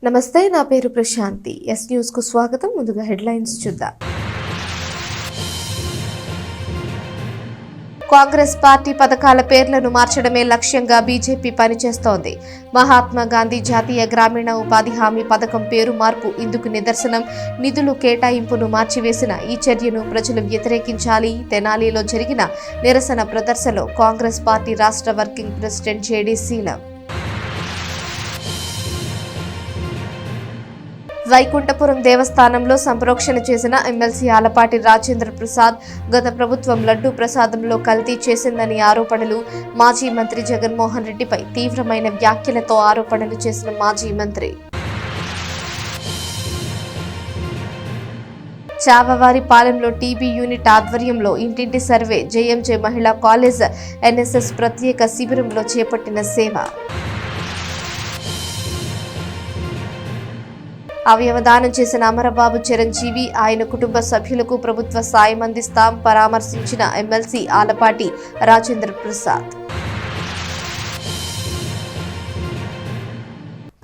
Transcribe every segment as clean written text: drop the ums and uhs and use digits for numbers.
నమస్తే, నా పేరు ప్రశాంతి. ఎస్ న్యూస్ కు స్వాగతం. ముందుగా హెడ్లైన్స్ చూద్దాం. కాంగ్రెస్ పార్టీ పథకాల పేర్లను మార్చడమే లక్ష్యంగా బీజేపీ పనిచేస్తోంది. మహాత్మా గాంధీ జాతీయ గ్రామీణ ఉపాధి హామీ పథకం పేరు మార్పు ఇందుకు నిదర్శనం. నిధులు కేటాయింపును మార్చివేసిన ఈ చర్యను ప్రజలు వ్యతిరేకించాలి. తెనాలిలో జరిగిన నిరసన ప్రదర్శనలో కాంగ్రెస్ పార్టీ రాష్ట్ర వర్కింగ్ ప్రెసిడెంట్ జేడీ శీలం. వైకుంఠపురం దేవస్థానంలో సంప్రోక్షణ చేసిన ఎమ్మెల్సీ ఆలపాటి రాజేంద్ర ప్రసాద్ గత ప్రభుత్వం లడ్డూ ప్రసాదంలో కల్తీ చేసిందని ఆరోపణలు. మాజీ మంత్రి జగన్మోహన్ రెడ్డిపై తీవ్రమైన వ్యాఖ్యలతో ఆరోపణలు చేసిన మాజీ మంత్రి. చావవారిపాలెంలో టీబీ యూనిట్ ఆధ్వర్యంలో ఇంటింటి సర్వే. జేఎంజే మహిళా కాలేజ్ ఎన్ఎస్ఎస్ ప్రత్యేక శిబిరంలో చేపట్టిన సేవ. అవయవదానం చేసిన అమరబాబు చిరంజీవి, ఆయన కుటుంబ సభ్యులకు ప్రభుత్వ సాయం అందిస్తాం పరామర్శించిన ఎమ్మెల్సీ ఆలపాటి రాజేంద్ర ప్రసాద్.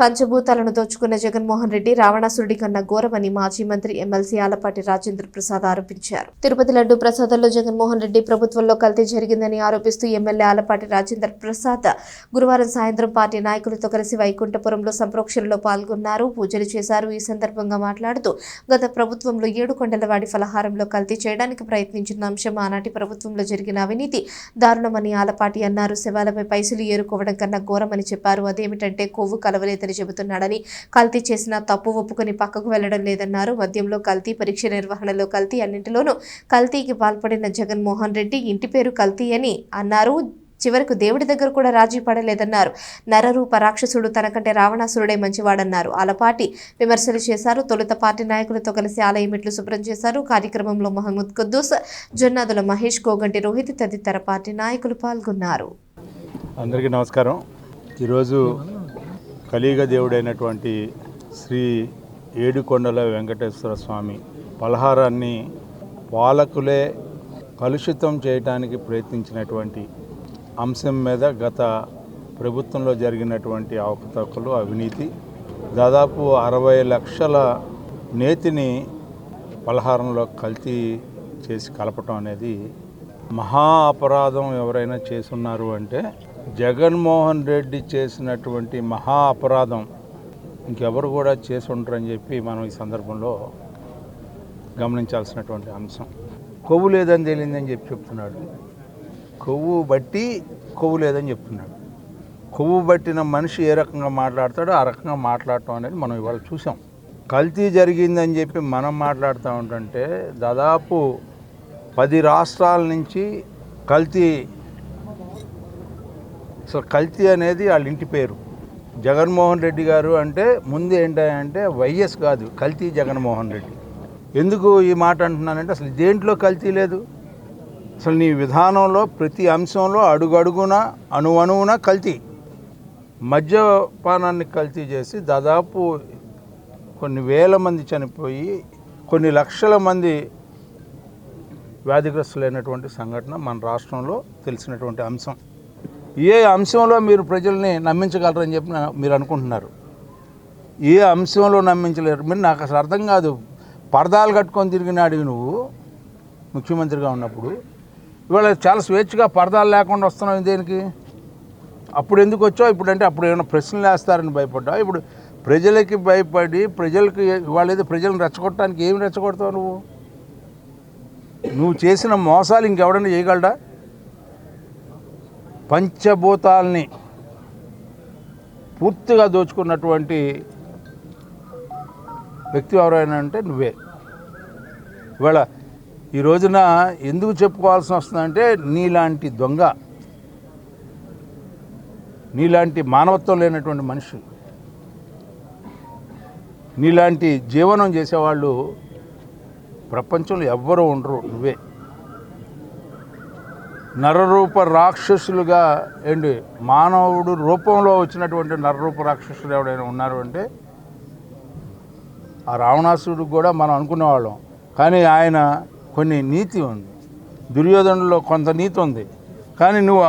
పంచభూతాలను దోచుకున్న జగన్మోహన్ రెడ్డి రావణాసురుడి కన్నా ఘోరమని మాజీ మంత్రి ఎమ్మెల్సీ ఆలపాటి రాజేంద్ర ప్రసాద్ ఆరోపించారు. తిరుపతి లడ్డు ప్రసాదంలో జగన్మోహన్ రెడ్డి ప్రభుత్వంలో కల్తీ జరిగిందని ఆరోపిస్తూ ఎమ్మెల్యే ఆలపాటి రాజేంద్ర ప్రసాద్ గురువారం సాయంత్రం పార్టీ నాయకులతో కలిసి వైకుంఠపురంలో సంప్రోక్షణలో పాల్గొన్నారు, పూజలు చేశారు. ఈ సందర్భంగా మాట్లాడుతూ గత ప్రభుత్వంలో 7 కొండలవాడి ఫలహారంలో కల్తీ చేయడానికి ప్రయత్నించిన అంశం ఆనాటి ప్రభుత్వంలో జరిగిన అవినీతి దారుణమని ఆలపాటి అన్నారు. శవాలపై పైసలు ఏరుకోవడం కన్నా ఘోరమని చెప్పారు. అదేమిటంటే కొవ్వు కలవలేదని చెబుతున్నాడని, కల్తీ చేసిన తప్పు ఒప్పుకొని పక్కకు వెళ్లడం లేదన్నారు. మద్యంలో కల్తీ, పరీక్ష నిర్వహణలో కల్తీ, అన్నింటిలోనూ కల్తీకి పాల్పడిన జగన్మోహన్ రెడ్డి ఇంటి పేరు కల్తీ అని అన్నారు. చివరకు దేవుడి దగ్గర కూడా రాజీ పడలేదన్నారు. నరరూప రాక్షసుడు తనకంటే రావణాసురుడే మంచివాడన్నారు. ఆలపాటి విమర్శలు చేశారు. తొలుత పార్టీ నాయకులతో కలిసి ఆలయం మెట్లు శుభ్రం చేశారు. కార్యక్రమంలో మహమ్మద్ కుద్దూస్, జొన్నాదుల మహేష్, కోగంటి రోహిత్ తదితర పార్టీ నాయకులు పాల్గొన్నారు. అందరికీ నమస్కారం. ఈరోజు కలియుగ దేవుడైనటువంటి శ్రీ ఏడుకొండల వెంకటేశ్వర స్వామి పలహారాన్ని పాలకులే కలుషితం చేయడానికి ప్రయత్నించినటువంటి అంశం మీద గత ప్రభుత్వంలో జరిగినటువంటి అవకతవకలు, అవినీతి, దాదాపు 60 లక్షల నేతిని పలహారంలో కల్తీ చేసి కలపటం అనేది మహా అపరాధం. ఎవరైనా చేసున్నారు అంటే జగన్మోహన్ రెడ్డి చేసినటువంటి మహా అపరాధం ఇంకెవరు కూడా చేసి ఉంటారని చెప్పి మనం ఈ సందర్భంలో గమనించాల్సినటువంటి అంశం. కొవ్వు లేదని తేలిందని చెప్తున్నాడు. కొవ్వు బట్టి కొవ్వు లేదని చెప్తున్నాడు. కొవ్వు పట్టిన మనిషి ఏ రకంగా మాట్లాడతాడో ఆ రకంగా మాట్లాడటం అనేది మనం ఇవాళ చూసాం. కల్తీ జరిగిందని చెప్పి మనం మాట్లాడుతూ ఉంటుంటే దాదాపు 10 రాష్ట్రాల నుంచి కల్తీ, అసలు కల్తీ అనేది వాళ్ళ ఇంటి పేరు. జగన్మోహన్ రెడ్డి గారు అంటే ముందు ఏంటంటే వైఎస్ కాదు, కల్తీ జగన్మోహన్ రెడ్డి. ఎందుకు ఈ మాట అంటున్నానంటే అసలు దేంట్లో కల్తీ లేదు. అసలు నీ విధానంలో ప్రతి అంశంలో అడుగడుగున అణువణువున కల్తీ. మద్యపానాన్ని కల్తీ చేసి దాదాపు కొన్ని వేల మంది చనిపోయి కొన్ని లక్షల మంది వ్యాధిగ్రస్తులైనటువంటి సంఘటన మన రాష్ట్రంలో తెలిసినటువంటి అంశం. ఏ అంశంలో మీరు ప్రజల్ని నమ్మించగలరని చెప్పి మీరు అనుకుంటున్నారు? ఏ అంశంలో నమ్మించలేరు మీరు? నాకు అసలు అర్థం కాదు. పరదాలు కట్టుకొని తిరిగినాడు నువ్వు ముఖ్యమంత్రిగా ఉన్నప్పుడు. ఇవాళ చాలా స్వేచ్ఛగా పరదాలు లేకుండా వస్తున్నావు. దేనికి? అప్పుడు ఎందుకు వచ్చావు? ఇప్పుడు అంటే అప్పుడు ఏమైనా ప్రశ్నలు వేస్తారని భయపడ్డావు. ఇప్పుడు ప్రజలకి భయపడి ప్రజలకి ఇవాళ ఏదో ప్రజలను రెచ్చగొట్టడానికి ఏమి రెచ్చగొడతావు నువ్వు? నువ్వు చేసిన మోసాలు ఇంకెవడన్నా చేయగలడా? పంచభూతాల్ని పూర్తిగా దోచుకున్నటువంటి వ్యక్తి ఎవరైనా అంటే నువ్వే. ఇవాళ ఈ రోజున ఎందుకు చెప్పుకోవాల్సి వస్తుందంటే నీలాంటి దొంగ, నీలాంటి మానవత్వం లేనటువంటి మనిషి, నీలాంటి జీవనం చేసేవాళ్ళు ప్రపంచంలో ఎవ్వరూ ఉండరు. నువ్వే నరరూప రాక్షసులుగా ఏంటి, మానవుడు రూపంలో వచ్చినటువంటి నరరూప రాక్షసులు ఎవడైనా ఉన్నారు అంటే ఆ రావణాసురుడికి కూడా మనం అనుకునేవాళ్ళం. కానీ ఆయన కొన్ని నీతి ఉంది, దుర్యోధనులో కొంత నీతి ఉంది. కానీ నువ్వు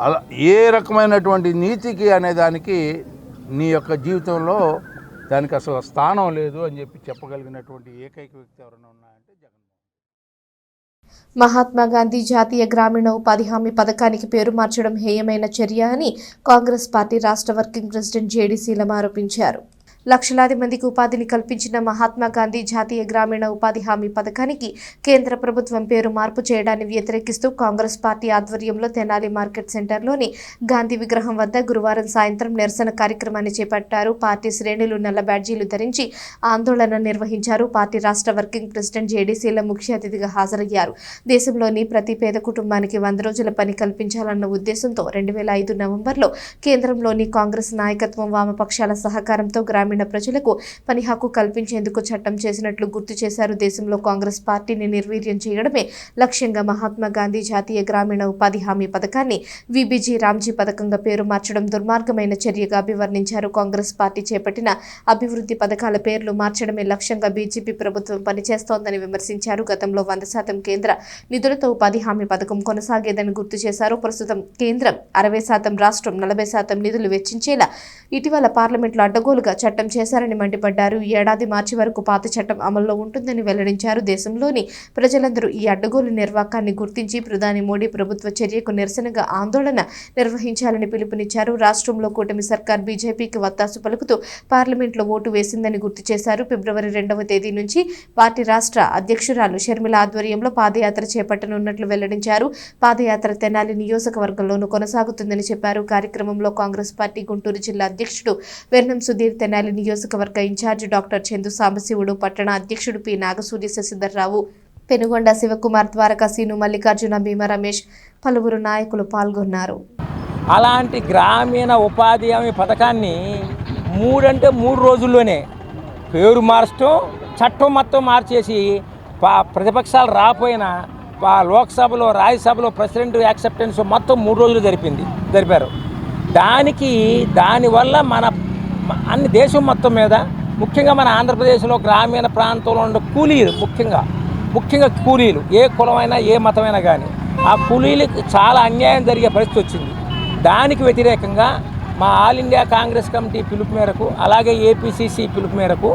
అలా ఏ రకమైనటువంటి నీతికి అనేదానికి నీ యొక్క జీవితంలో దానికి అసలు స్థానం లేదు అని చెప్పి చెప్పగలిగినటువంటి ఏకైక వ్యక్తి ఎవరైనా ఉన్నారంటే జగన్మోహన్. మహాత్మా గాంధీ జాతీయ గ్రామీణ ఉపాధి హామీ పథకానికి పేరు మార్చడం హేయమైన చర్య అని కాంగ్రెస్ పార్టీ రాష్ట్ర వర్కింగ్ ప్రెసిడెంట్ జేడీ శీలం ఆరోపించారు. లక్షలాది మందికి ఉపాధిని కల్పించిన మహాత్మా గాంధీ జాతీయ గ్రామీణ ఉపాధి హామీ పథకానికి కేంద్ర ప్రభుత్వం పేరు మార్పు చేయడాన్ని వ్యతిరేకిస్తూ కాంగ్రెస్ పార్టీ ఆధ్వర్యంలో తెనాలి మార్కెట్ సెంటర్లోని గాంధీ విగ్రహం వద్ద గురువారం సాయంత్రం నిరసన కార్యక్రమాన్ని చేపట్టారు. పార్టీ శ్రేణులు నల్ల బ్యాడ్జీలు ధరించి ఆందోళన నిర్వహించారు. పార్టీ రాష్ట్ర వర్కింగ్ ప్రెసిడెంట్ జేడీ శీలం ముఖ్య అతిథిగా హాజరయ్యారు. దేశంలోని ప్రతి పేద కుటుంబానికి 100 రోజుల పని కల్పించాలన్న ఉద్దేశంతో 2005 నవంబర్లో కేంద్రంలోని కాంగ్రెస్ నాయకత్వం వామపక్షాల సహకారంతో గ్రామీణ ప్రజలకు పని హక్కు కల్పించేందుకు చట్టం చేసినట్లు గుర్తు చేశారు. దేశంలో కాంగ్రెస్ పార్టీని నిర్వీర్యం చేయడమే లక్ష్యంగా మహాత్మా గాంధీ జాతీయ గ్రామీణ ఉపాధి హామీ పథకాన్ని విబిజీ రామ్జీ పథకంగా పేరు మార్చడం దుర్మార్గమైన చర్యగా అభివర్ణించారు. కాంగ్రెస్ పార్టీ చేపట్టిన అభివృద్ధి పథకాల పేర్లు మార్చడమే లక్ష్యంగా బీజేపీ ప్రభుత్వం పనిచేస్తోందని విమర్శించారు. గతంలో 100% కేంద్ర నిధులతో ఉపాధి హామీ పథకం కొనసాగేదని గుర్తు చేశారు. ప్రస్తుతం కేంద్రం 60%, రాష్ట్రం 40% నిధులు వెచ్చించేలా ఇటీవల పార్లమెంట్లో అడ్డగోలుగా చట్టం చేశారని మండిపడ్డారు. ఈ ఏడాది మార్చి వరకు పాత చట్టం అమల్లో ఉంటుందని వెల్లడించారు. దేశంలోని ప్రజలందరూ ఈ అడ్డగోలు నిర్వాకాన్ని గుర్తించి ప్రధాని మోడీ ప్రభుత్వ చర్యకు నిరసనగా ఆందోళన నిర్వహించాలని పిలుపునిచ్చారు. రాష్ట్రంలో కూటమి సర్కార్ బీజేపీకి వత్తాసు పలుకుతూ పార్లమెంట్లో ఓటు వేసిందని గుర్తు చేశారు. ఫిబ్రవరి 2వ తేదీ నుంచి పార్టీ రాష్ట్ర అధ్యక్షురాలు షర్మిల ఆధ్వర్యంలో పాదయాత్ర చేపట్టనున్నట్లు వెల్లడించారు. పాదయాత్ర తెనాలి నియోజకవర్గంలోనూ కొనసాగుతుందని చెప్పారు. కార్యక్రమంలో కాంగ్రెస్ పార్టీ గుంటూరు జిల్లా అధ్యక్షుడు వెర్నం సుధీర్, తెనాలి నియోజకవర్గ ఇన్ఛార్జ్ డాక్టర్ చందు సాంబశివుడు, పట్టణ అధ్యక్షుడు పి నాగసూర్య శశిధర్రావు, పెనుగొండ శివకుమార్, ద్వారకా సీను, మల్లికార్జున, భీమ రమేష్, పలువురు నాయకులు పాల్గొన్నారు. అలాంటి గ్రామీణ ఉపాధి హామీ పథకాన్ని 3 రోజుల్లోనే పేరు మార్చడం, చట్టం మొత్తం మార్చేసి ప్రతిపక్షాలు రాపోయినా లోక్సభలో, రాజ్యసభలో ప్రెసిడెంట్ యాక్సెప్టెన్స్ మొత్తం 3 రోజులు జరిపారు. దానివల్ల మన అన్ని దేశం మొత్తం మీద, ముఖ్యంగా మన ఆంధ్రప్రదేశ్లో గ్రామీణ ప్రాంతంలో ఉండే కూలీలు, ముఖ్యంగా కూలీలు, ఏ కులమైనా ఏ మతమైనా కానీ ఆ కూలీలకు చాలా అన్యాయం జరిగే పరిస్థితి వచ్చింది. దానికి వ్యతిరేకంగా మా ఆల్ ఇండియా కాంగ్రెస్ కమిటీ పిలుపు మేరకు, అలాగే ఏపీసీసీ పిలుపు మేరకు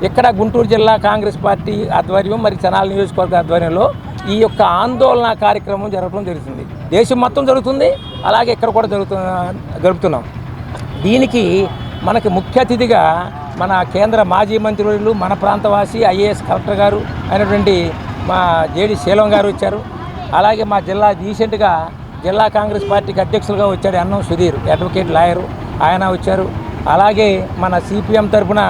ఇక్కడ గుంటూరు జిల్లా కాంగ్రెస్ పార్టీ ఆధ్వర్యం, మరి తెనాలి నియోజకవర్గ ఆధ్వర్యంలో ఈ యొక్క ఆందోళన కార్యక్రమం జరగడం జరుగుతుంది. దేశం మొత్తం జరుగుతుంది, అలాగే ఇక్కడ కూడా జరుపుతున్నాం. దీనికి మనకి ముఖ్య అతిథిగా మన కేంద్ర మాజీ మంత్రివర్యులు, మన ప్రాంతవాసి, ఐఏఎస్ కలెక్టర్ గారు అయినటువంటి మా జేడీ శీలం గారు వచ్చారు. అలాగే మా జిల్లా రీసెంట్గా జిల్లా కాంగ్రెస్ పార్టీకి అధ్యక్షులుగా వచ్చాడు అన్నం సుధీర్, అడ్వకేట్ లాయరు, ఆయన వచ్చారు. అలాగే మన సిపిఎం తరఫున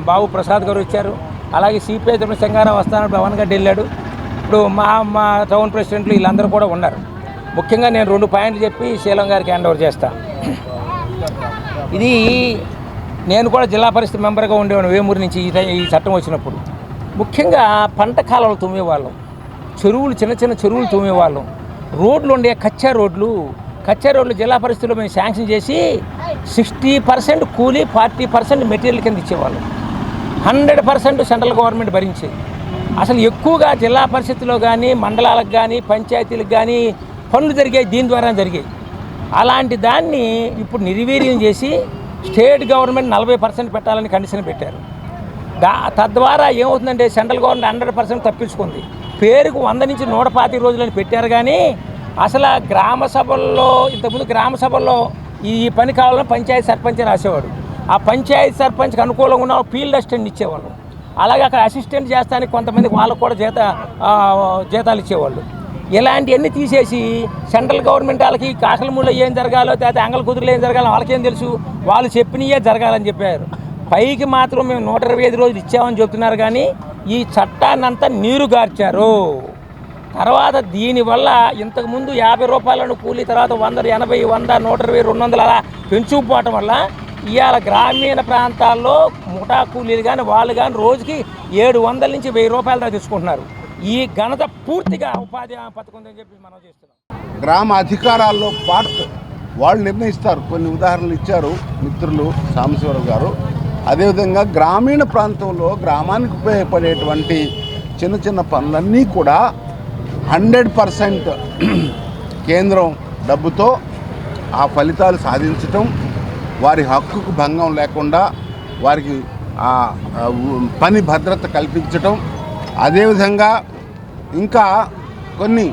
బాబు ప్రసాద్ గారు వచ్చారు. అలాగే సిపిఐ తరఫున శంగారావు వస్తానప్పుడు పవన్ గడ్డి వెళ్ళాడు. ఇప్పుడు మా టౌన్ ప్రెసిడెంట్లు వీళ్ళందరూ కూడా ఉన్నారు. ముఖ్యంగా నేను 2 పాయింట్లు చెప్పి శీలం గారికి హ్యాండ్ ఓవర్ చేస్తాను. ఇది నేను కూడా జిల్లా పరిషత్ మెంబర్గా ఉండేవాడు వేమూరు నుంచి ఈ చట్టం వచ్చినప్పుడు. ముఖ్యంగా పంట కాలువలు తుమ్మేవాళ్ళం, చెరువులు, చిన్న చెరువులు తుమ్మేవాళ్ళం. రోడ్లు ఉండే కచ్చా రోడ్లు జిల్లా పరిస్థితుల్లో మేము శాంక్షన్ చేసి 60% కూలీ, 40% మెటీరియల్ కింద ఇచ్చేవాళ్ళం. 100% సెంట్రల్ గవర్నమెంట్ భరించేది. అసలు ఎక్కువగా జిల్లా పరిషత్తులో కానీ, మండలాలకు కానీ, పంచాయతీలకు కానీ పనులు జరిగాయి, దీని ద్వారా జరిగాయి. అలాంటి దాన్ని ఇప్పుడు నిర్వీర్యం చేసి స్టేట్ గవర్నమెంట్ 40% పెట్టాలని కండిషన్ పెట్టారు. తద్వారా ఏమవుతుందంటే సెంట్రల్ గవర్నమెంట్ 100% తప్పించుకుంది. పేరుకు 100 నుంచి 125 రోజులని పెట్టారు. కానీ అసలు గ్రామ సభల్లో, ఇంతకుముందు గ్రామ సభల్లో ఈ పని కావాలని పంచాయతీ సర్పంచ్ రాసేవాడు. ఆ పంచాయతీ సర్పంచ్కి అనుకూలంగా ఉన్న ఫీల్డ్ అసిస్టెంట్ ఇచ్చేవాళ్ళు. అలాగే అక్కడ అసిస్టెంట్ చేస్తానికి కొంతమందికి వాళ్ళకు కూడా జీతాలు ఇచ్చేవాళ్ళు. ఇలాంటివన్నీ తీసేసి సెంట్రల్ గవర్నమెంట్ వాళ్ళకి కాకలమూడిలో ఏం జరగాలో, లేకపోతే అంగళ కుదురులో ఏం జరగాలో వాళ్ళకేం తెలుసు, వాళ్ళు చెప్పినయే జరగాలని చెప్పారు. పైకి మాత్రం మేము 125 రోజులు ఇచ్చామని చెప్తున్నారు. కానీ ఈ చట్టాన్నంతా నీరు గార్చారు. తర్వాత దీనివల్ల ఇంతకుముందు 50 రూపాయలను కూలీ, తర్వాత 100, 80, 100, 120, 200 అలా పెంచుకుపోవటం వల్ల ఇవాళ గ్రామీణ ప్రాంతాల్లో ముఠా కూలీలు కానీ వాళ్ళు కానీ రోజుకి 700 నుంచి 1000 రూపాయల దాకా తీసుకుంటున్నారు. ఈ ఘనత పూర్తిగా ఉపాధి పథకం ఉందని చెప్పి మనం చేస్తున్నాం. గ్రామ అధికారాల్లో పార్ట్ వాళ్ళు నిర్ణయిస్తారు. కొన్ని ఉదాహరణలు ఇచ్చారు మిత్రులు సాంబశివరావు గారు. అదేవిధంగా గ్రామీణ ప్రాంతంలో గ్రామానికి ఉపయోగపడేటువంటి చిన్న పనులన్నీ కూడా 100% కేంద్రం డబ్బుతో ఆ ఫలితాలు సాధించటం, వారి హక్కుకు భంగం లేకుండా వారికి పని భద్రత కల్పించటం, అదేవిధంగా ఇంకా కొన్ని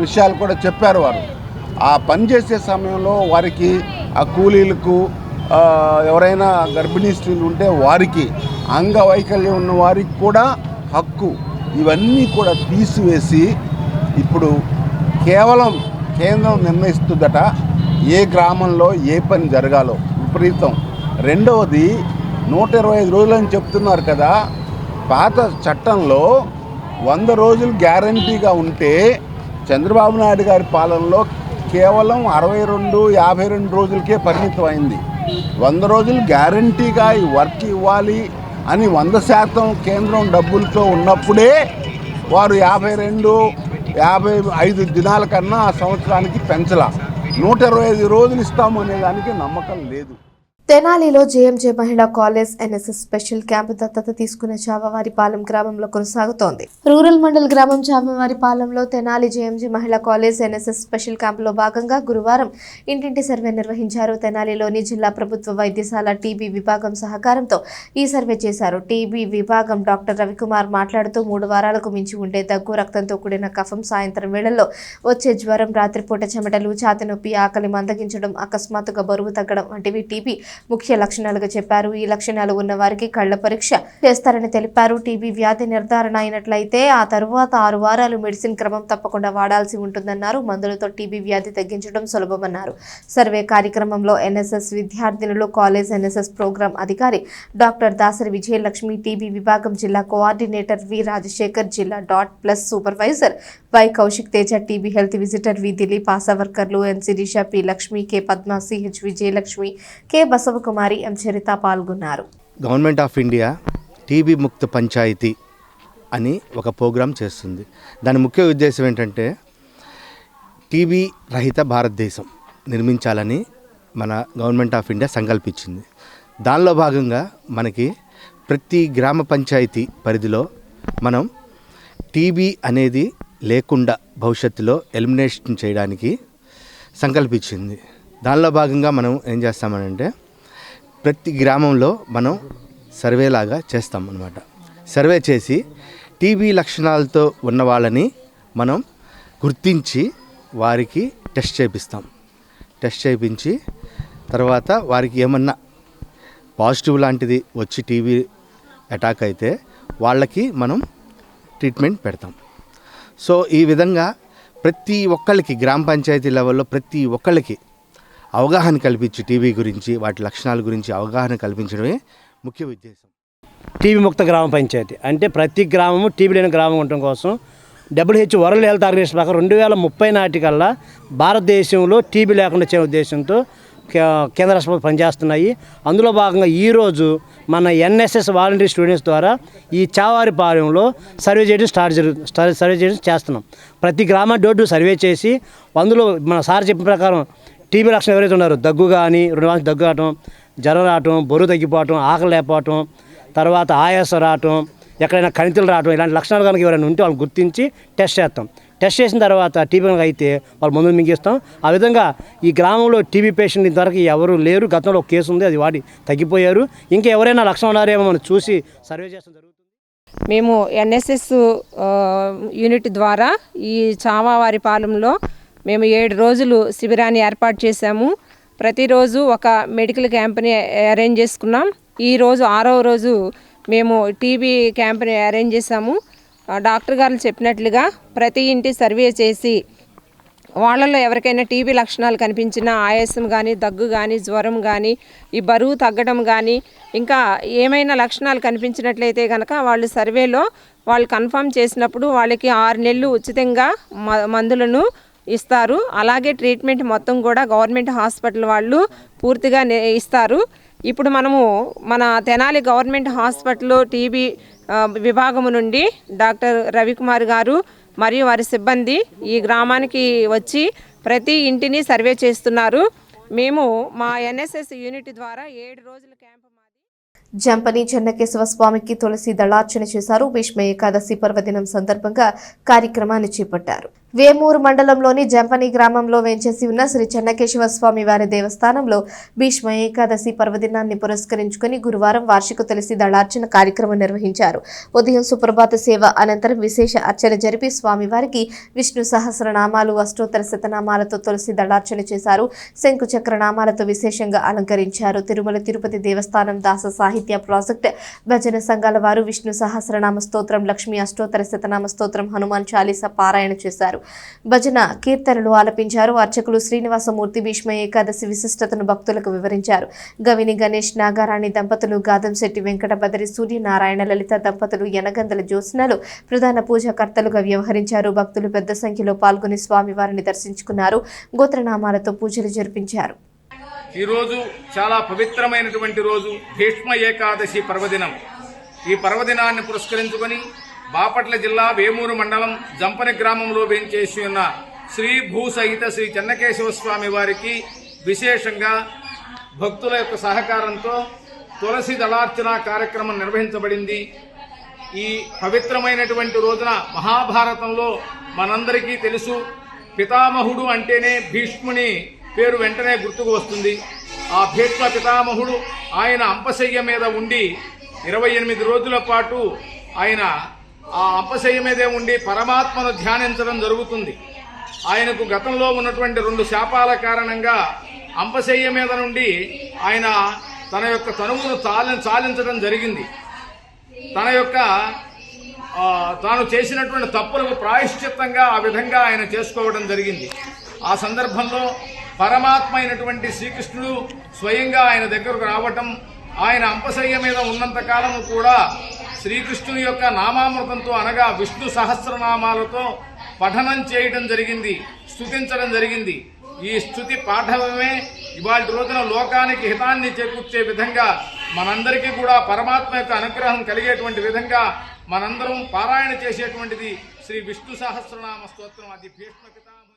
విషయాలు కూడా చెప్పారు. వారు ఆ పని చేసే సమయంలో వారికి ఆ కూలీలకు ఎవరైనా గర్భిణీ స్త్రీలు ఉంటే వారికి, అంగవైకల్యం ఉన్న వారికి కూడా హక్కు, ఇవన్నీ కూడా తీసివేసి ఇప్పుడు కేవలం కేంద్రం నిర్ణయిస్తుందట ఏ గ్రామంలో ఏ పని జరగాలో. విపరీతం. రెండవది 125 రోజులు అని చెప్తున్నారు కదా, పాత చట్టంలో 100 రోజులు గ్యారంటీగా ఉంటే చంద్రబాబు నాయుడు గారి పాలనలో కేవలం 52 రోజులకే పరిమితం అయింది. 100 రోజులు గ్యారంటీగా ఈ వర్క్ ఇవ్వాలి అని 100% కేంద్రం డబ్బులతో ఉన్నప్పుడే వారు 52-55 దినాల కన్నా ఆ సంవత్సరానికి పెంచలా. 125 రోజులు ఇస్తాము అనే దానికి నమ్మకం లేదు. తెనాలిలో జేఎంజే మహిళా కాలేజ్ ఎన్ఎస్ఎస్ స్పెషల్ క్యాంపు దత్తత తీసుకున్న చావవారిపాలెం గ్రామంలో కొనసాగుతోంది. రూరల్ మండల్ గ్రామం చావవారిపాలెంలో తెనాలి జేఎంజే మహిళా కాలేజ్ ఎన్ఎస్ఎస్ స్పెషల్ క్యాంపులో భాగంగా గురువారం ఇంటింటి సర్వే నిర్వహించారు. తెనాలిలోని జిల్లా ప్రభుత్వ వైద్యశాల టీబీ విభాగం సహకారంతో ఈ సర్వే చేశారు. టీబీ విభాగం డాక్టర్ రవికుమార్ మాట్లాడుతూ 3 వారాలకు మించి ఉండే దగ్గు, రక్తంతో కూడిన కఫం, సాయంత్రం వేళల్లో వచ్చే జ్వరం, రాత్రిపూట చెమటలు, ఛాతి నొప్పి, ఆకలి మందగించడం, అకస్మాత్తుగా బరువు తగ్గడం వంటివి టీబీ ముఖ్య లక్షణాలుగా చెప్పారు. ఈ లక్షణాలు ఉన్న వారికి కళ్ల పరీక్ష చేస్తారని తెలిపారు. టీబీ వ్యాధి నిర్ధారణ అయినట్లయితే ఆ తరువాత 6 వారాలు మెడిసిన్ క్రమం తప్పకుండా వాడాల్సి ఉంటుందన్నారు. మందులతో టీబీ వ్యాధి తగ్గించడం సులభమన్నారు. సర్వే కార్యక్రమంలో ఎన్ఎస్ఎస్ విద్యార్థినులు, కాలేజ్ ఎన్ఎస్ఎస్ ప్రోగ్రాం అధికారి డాక్టర్ దాసరి విజయలక్ష్మి, టీబీ విభాగం జిల్లా కోఆర్డినేటర్ వి రాజశేఖర్, జిల్లా .+ supervisor Y Kaushik Teja, TB health visitor V Dileep, Asha వర్కర్లు N Sirisha, P Lakshmi, K Padma, CH Vijayalakshmi, K Basavakumari, M Charitha పాల్గొన్నారు. గవర్నమెంట్ ఆఫ్ ఇండియా టీబీ ముక్త పంచాయతీ అని ఒక ప్రోగ్రాం చేస్తుంది. దాని ముఖ్య ఉద్దేశం ఏంటంటే టీబీ రహిత భారతదేశం నిర్మించాలని మన గవర్నమెంట్ ఆఫ్ ఇండియా సంకల్పించింది. దానిలో భాగంగా మనకి ప్రతి గ్రామ పంచాయతీ పరిధిలో మనం టీబీ అనేది లేకుండా భవిష్యత్తులో ఎలిమినేషన్ చేయడానికి సంకల్పించింది. దానిలో భాగంగా మనం ఏం చేస్తామనంటే ప్రతి గ్రామంలో మనం సర్వేలాగా చేస్తాం అన్నమాట. సర్వే చేసి టీబీ లక్షణాలతో ఉన్న వాళ్ళని మనం గుర్తించి వారికి టెస్ట్ చేపిస్తాం. టెస్ట్ చేయించి తర్వాత వారికి ఏమన్నా పాజిటివ్ లాంటిది వచ్చి టీబీ అటాక్ అయితే వాళ్ళకి మనం ట్రీట్మెంట్ పెడతాం. సో ఈ విధంగా ప్రతి ఒక్కళ్ళకి గ్రామ పంచాయతీ లెవెల్లో ప్రతి ఒక్కళ్ళకి అవగాహన కల్పించి టీబీ గురించి, వాటి లక్షణాల గురించి అవగాహన కల్పించడమే ముఖ్య ఉద్దేశం. టీబీ ముక్త గ్రామ పంచాయతీ అంటే ప్రతి గ్రామము టీబీ లేని గ్రామం ఉండటం కోసం WHO వరల్డ్ హెల్త్ ఆర్గనైజేషన్ ప్రకారం 2030 నాటికల్లా భారతదేశంలో టీబీ లేకుండా చేసే ఉద్దేశంతో కేంద్ర రాష్ట్రాలు పనిచేస్తున్నాయి. అందులో భాగంగా ఈరోజు మన ఎన్ఎస్ఎస్ వాలంటరీ స్టూడెంట్స్ ద్వారా ఈ చావారిపాలెంలో సర్వే చేయడం చేస్తున్నాం. ప్రతి గ్రామ డోర్ సర్వే చేసి అందులో మన సార్ చెప్పిన ప్రకారం టీబీ లక్షణం ఎవరైతే ఉన్నారో దగ్గు కానీ 2 వారాలు దగ్గు రావటం, జ్వరం రావటం, బరువు తగ్గిపోవటం, ఆకలి లేకపోవటం, తర్వాత ఆయాసం రావటం, ఎక్కడైనా కణితులు రావటం, ఇలాంటి లక్షణాలు కనుక ఎవరైనా ఉంటే వాళ్ళని గుర్తించి టెస్ట్ చేస్తాం. టెస్ట్ చేసిన తర్వాత టీబీ అయితే వాళ్ళు మందులు మింగిస్తాం. ఆ విధంగా ఈ గ్రామంలో టీబీ పేషెంట్ ఇంతవరకు ఎవరు లేరు. గతంలో ఒక కేసు ఉంది, అది వాడి తగ్గిపోయారు. ఇంకా ఎవరైనా లక్షణం ఉన్నారేమో మనం చూసి సర్వే చేస్తాం జరుగుతుంది. మేము ఎన్ఎస్ఎస్ యూనిట్ ద్వారా ఈ చావావారిపాలెంలో మేము 7 రోజులు శిబిరాన్ని ఏర్పాటు చేశాము. ప్రతిరోజు ఒక మెడికల్ క్యాంప్ని అరేంజ్ చేసుకున్నాం. ఈరోజు 6వ రోజు మేము టీబీ క్యాంప్ని అరేంజ్ చేశాము. డాక్టర్ గారు చెప్పినట్లుగా ప్రతి ఇంటి సర్వే చేసి వాళ్ళల్లో ఎవరికైనా టీబీ లక్షణాలు కనిపించినా, ఆయాసం కానీ, దగ్గు కానీ, జ్వరం కానీ, ఈ బరువు తగ్గడం కానీ, ఇంకా ఏమైనా లక్షణాలు కనిపించినట్లయితే కనుక వాళ్ళు సర్వేలో వాళ్ళు కన్ఫర్మ్ చేసినప్పుడు వాళ్ళకి 6 నెలలు ఉచితంగా మందులను ఇస్తారు. అలాగే ట్రీట్మెంట్ మొత్తం కూడా గవర్నమెంట్ హాస్పిటల్ వాళ్ళు పూర్తిగా ఇస్తారు. ఇప్పుడు మనము మన తెనాలి గవర్నమెంట్ హాస్పిటల్ టీబీ విభాగము నుండి డాక్టర్ రవికుమార్ గారు మరియు వారి సిబ్బంది ఈ గ్రామానికి వచ్చి ప్రతి ఇంటిని సర్వే చేస్తున్నారు. మేము మా ఎన్ఎస్ఎస్ యూనిట్ ద్వారా 7 రోజుల క్యాంపు జంపని చెన్నకేశవ స్వామికి తులసి దళార్చన చేశారు. భీష్మ ఏకాదశి పర్వదినం సందర్భంగా కార్యక్రమాన్ని చేపట్టారు. వేమూరు మండలంలోని జంపని గ్రామంలో వేంచేసి ఉన్న శ్రీ చెన్నకేశవ స్వామి వారి దేవస్థానంలో భీష్మ ఏకాదశి పర్వదినాన్ని పురస్కరించుకుని గురువారం వార్షిక తులసి దళార్చన కార్యక్రమం నిర్వహించారు. ఉదయం సుప్రభాత సేవ అనంతరం విశేష అర్చన జరిపి స్వామివారికి విష్ణు సహస్రనామాలు, అష్టోత్తర శతనామాలతో తులసి దళార్చన చేశారు. శంకు చక్ర నామాలతో విశేషంగా అలంకరించారు. తిరుమల తిరుపతి దేవస్థానం దాస సాహిత్య ప్రాజెక్ట్ భజన సంఘాల వారు విష్ణు సహస్రనామ స్తోత్రం, లక్ష్మీ అష్టోత్తర శతనామ స్తోత్రం, హనుమాన్ చాలీసా పారాయణ చేశారు. భజన కీర్తనలు ఆలపించారు. అర్చకులు శ్రీనివాసమూర్తి భీష్మ ఏకాదశి విశిష్టతను భక్తులకు వివరించారు. గవిని గణేష్ నాగారాణి దంపతులు, గాదంశెట్టి వెంకట బదరి సూర్యనారాయణ లలిత దంపతులు, యనగందల జ్యోత్స్నలు ప్రధాన పూజాకర్తలుగా వ్యవహరించారు. భక్తులు పెద్ద సంఖ్యలో పాల్గొని స్వామివారిని దర్శించుకున్నారు. గోత్రనామాలతో పూజలు జరిపించారు. ఈరోజు చాలా పవిత్రమైనటువంటి రోజు, భీష్మ ఏకాదశి పర్వదినం. ఈ పర్వదినాన్ని పురస్కరించుకొని బాపట్ల జిల్లా వేమూరు మండలం జంపని గ్రామంలో వేంచేసి ఉన్న శ్రీ భూసహిత శ్రీ చెన్నకేశవ స్వామి వారికి విశేషంగా భక్తుల యొక్క సహకారంతో తులసి దళార్చన కార్యక్రమం నిర్వహించబడింది. ఈ పవిత్రమైనటువంటి రోజున మహాభారతంలో మనందరికీ తెలుసు, పితామహుడు అంటేనే భీష్ముని పేరు వెంటనే గుర్తుకు వస్తుంది. ఆ భీష్మ పితామహుడు ఆయన అంపశయ్య మీద ఉండి 28 రోజుల పాటు ఆయన ఆ అంపశయ్య మీదే ఉండి పరమాత్మను ధ్యానించడం జరుగుతుంది. ఆయనకు గతంలో ఉన్నటువంటి 2 శాపాల కారణంగా అంపశయ్య మీద నుండి ఆయన తన యొక్క తనువును చాలించడం జరిగింది. తన యొక్క తాను చేసినటువంటి తప్పులకు ప్రాయశ్చిత్తంగా ఆ విధంగా ఆయన చేసుకోవడం జరిగింది. ఆ సందర్భంలో పరమాత్మ అయినటువంటి శ్రీకృష్ణుడు స్వయంగా ఆయన దగ్గరకు రావటం, ఆయన అంపశయ్య మీద ఉన్నంత కాలము కూడా శ్రీకృష్ణుని యొక్క నామామృతంతో అనగా విష్ణు సహస్రనామాలతో పఠనం చేయడం జరిగింది, స్తుతించడం జరిగింది. ఈ స్తుతి పాఠమే ఇవాళ రోజున లోకానికి హితాన్ని చేకూర్చే విధంగా మనందరికీ కూడా పరమాత్మ యొక్క అనుగ్రహం కలిగేటువంటి విధంగా మనందరం పారాయణ చేసేటువంటిది శ్రీ విష్ణు సహస్రనామ స్తోత్రం. అది భీష్మ పితామహుని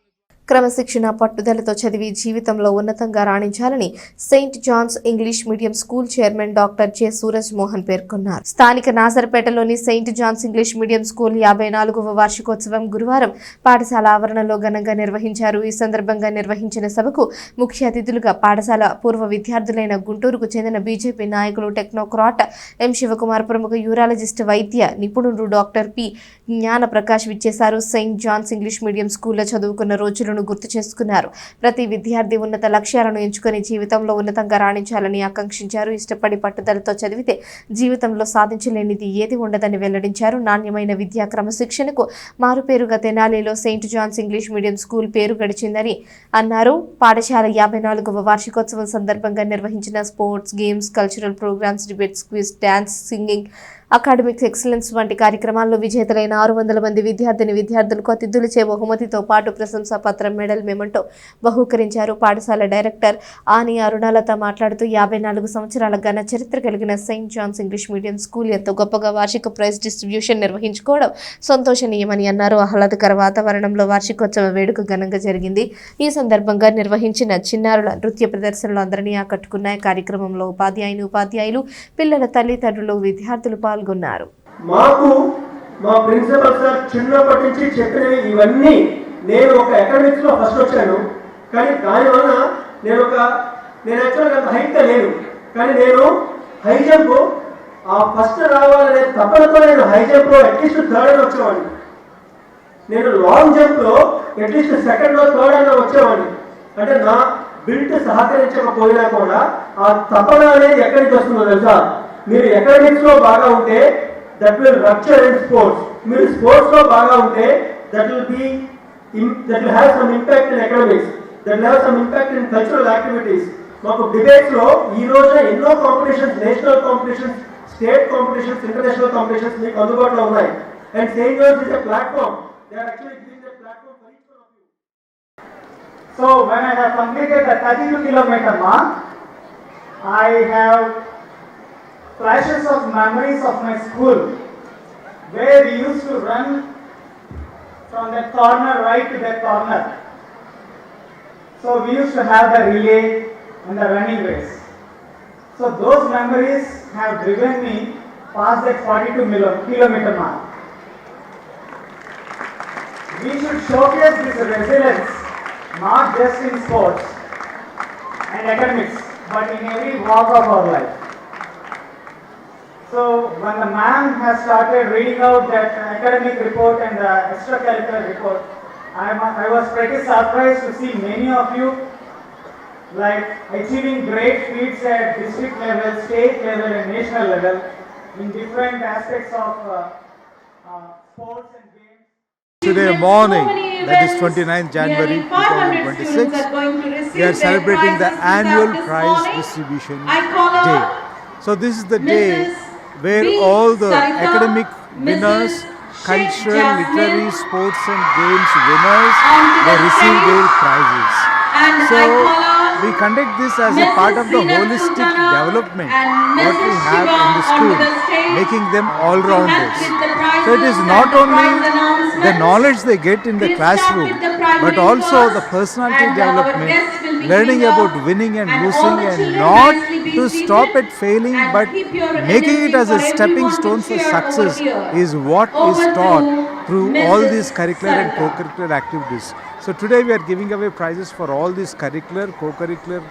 క్రమశిక్షణ, పట్టుదలతో చదివి జీవితంలో ఉన్నతంగా రాణించాలని saint John's English medium school chairman doctor J Suraj Mohan పేర్కొన్నారు. స్థానిక నాజర్పేటలోని saint John's English medium school 54వ వార్షికోత్సవం గురువారం పాఠశాల ఆవరణలో ఘనంగా నిర్వహించారు. ఈ సందర్భంగా నిర్వహించిన సభకు ముఖ్య అతిథులుగా పాఠశాల పూర్వ విద్యార్థులైన గుంటూరుకు చెందిన బీజేపీ నాయకులు టెక్నోక్రాట్ ఎం శివకుమార్, ప్రముఖ యూరాలజిస్ట్ వైద్య నిపుణుడు డాక్టర్ పి జ్ఞాన ప్రకాష్ విచ్చేశారు. సెయింట్ జాన్స్ ఇంగ్లీష్ మీడియం స్కూల్లో చదువుకున్న రోజులను గుర్తు చేసుకున్నారు. ప్రతి విద్యార్థి ఉన్నత లక్ష్యాలను ఎంచుకొని జీవితంలో ఉన్నతంగా రాణించాలని ఆకాంక్షించారు. ఇష్టపడి పట్టుదలతో చదివితే జీవితంలో సాధించలేనిది ఏది ఉండదని వెల్లడించారు. నాణ్యమైన విద్యా క్రమశిక్షణకు మారుపేరుగా తెనాలిలో saint John's English medium school పేరు గడిచిందని అన్నారు. పాఠశాల 54వ వార్షికోత్సవం సందర్భంగా నిర్వహించిన sports, games, cultural programs, debates, quiz, dance, singing, academics excellence వంటి కార్యక్రమాల్లో విజేతలైన 600 మంది విద్యార్థులకు అతిథులచే బహుమతితో పాటు ప్రశంసా పత్రం, మెడల్, మెమంటో బహూకరించారు. పాఠశాల డైరెక్టర్ ఆని అరుణాలత మాట్లాడుతూ 54 సంవత్సరాల ఘన చరిత్ర కలిగిన Saint John's English medium school ఎంతో గొప్పగా వార్షిక ప్రైజ్ డిస్ట్రిబ్యూషన్ నిర్వహించుకోవడం సంతోషనీయమని అన్నారు. ఆహ్లాదకర వాతావరణంలో వార్షికోత్సవ వేడుక ఘనంగా జరిగింది. ఈ సందర్భంగా నిర్వహించిన చిన్నారుల నృత్య ప్రదర్శనలు అందరినీ ఆకట్టుకున్నాయి. కార్యక్రమంలో ఉపాధ్యాయులు, పిల్లల తల్లిదండ్రులు, విద్యార్థులు పాల్గొన్నారు. మాకు మా ప్రిన్సిపల్ సార్ చిన్నప్పటి నుంచి చెప్పినవి ఇవన్నీ నేను ఒక అకాడమిక్స్లో ఫస్ట్ వచ్చాను. కానీ దానివల్ల నేను యాక్చువల్గా అంత హైట్గా లేను. కానీ నేను హై జంప్ ఫస్ట్ రావాలనే తప్పనతో నేను హై జంప్లో అట్లీస్ట్ 3rd అని వచ్చేవాడిని. నేను long జంప్లో at least 2nd or 3rd అని వచ్చేవాడిని. అంటే నా బిల్ట్ సహకరించకపోయినా కూడా ఆ తపన అనేది ఎక్కడి నుంచి వస్తుందో తెలుసా? మీరు అకాడమిక్స్లో బాగా ఉంటే that will rupture in sports. మీరు స్పోర్ట్స్లో బాగా ఉంటే that will have some impact in academics, that will have some impact in cultural activities. మాకు డిబేట్స్లో ఈ రోజున ఎన్నో competitions, national competitions, state competitions, international competitions మీకు అందుబాటులో ఉన్నాయి. And Saint John's is a platform. They are actually giving the platform for each one of you. So when I have completed the 32-kilometer mark, I have flashes of memories of my school, where we used to run from that corner right to that corner. So we used to have the relay and the running race. So those memories have driven me past that 42-kilometer mark. we should showcase this resilience not just in sports and academics, but in every walk of our life. So when the ma'am has started reading out that academic report and the extracurricular report, I was pretty surprised to see many of you like achieving great feats at district level, state level and national level in different aspects of sports and games. Today morning, that is 29th January 2026, we are celebrating the annual prize distribution day. So this is the day where all the academic winners, cultural, literary, sports and games winners, they receive their prizes. So we conduct this as a part of the holistic development what we have in the school, making them all-rounders. So it is not only the knowledge they get in the classroom, but also the personality development, learning about winning and losing and not to stop at failing but making it as a stepping stone for success is what is taught through all these curricular and co-curricular activities. So today we are giving away prizes for all these curricular, co-curricular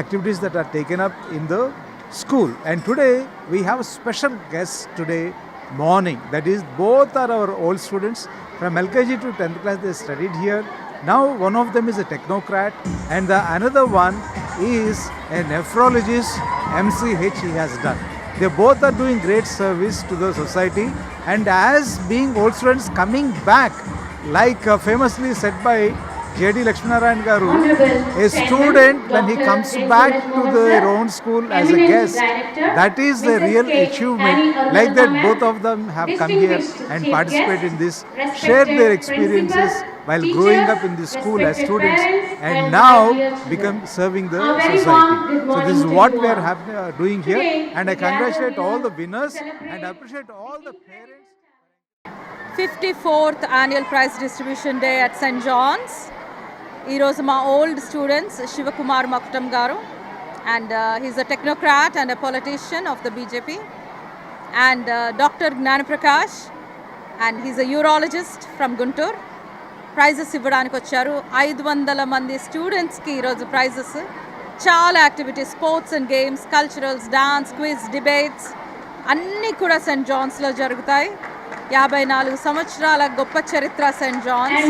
activities that are taken up in the school. And today we have a special guest today morning. That is, both are our old students from LKG to 10th class. They studied here. Now one of them is a technocrat and the another one is a nephrologist, MCH he has done. They both are doing great service to the society, and as being old students coming back, like famously said by J.D. Lakshminarayan Garu, a student when he comes back to their own school as a guest, that is the real achievement. Like that, both of them have come here and participated in this, shared their experiences while growing up in the school as students, and now become serving the society. So this is what we are doing here, and I congratulate all the winners and appreciate all the parents. 54th annual prize distribution day at St. John's. ఈరోజు మా old students Sivakumar Makutam garu, and he's a technocrat and a politician of the BJP, and doctor Gnanaprakash, and he's a urologist from Guntur. Prizes ఇవ్వడానికి వచ్చారు. 500 మంది స్టూడెంట్స్కి ఈరోజు prizes. చాలా activities, sports and games, culturals, dance, quiz, debates అన్నీ కూడా సెయింట్ జాన్స్లో జరుగుతాయి. 54 సంవత్సరాల గొప్ప చరిత్ర సెయింట్ జాన్స్.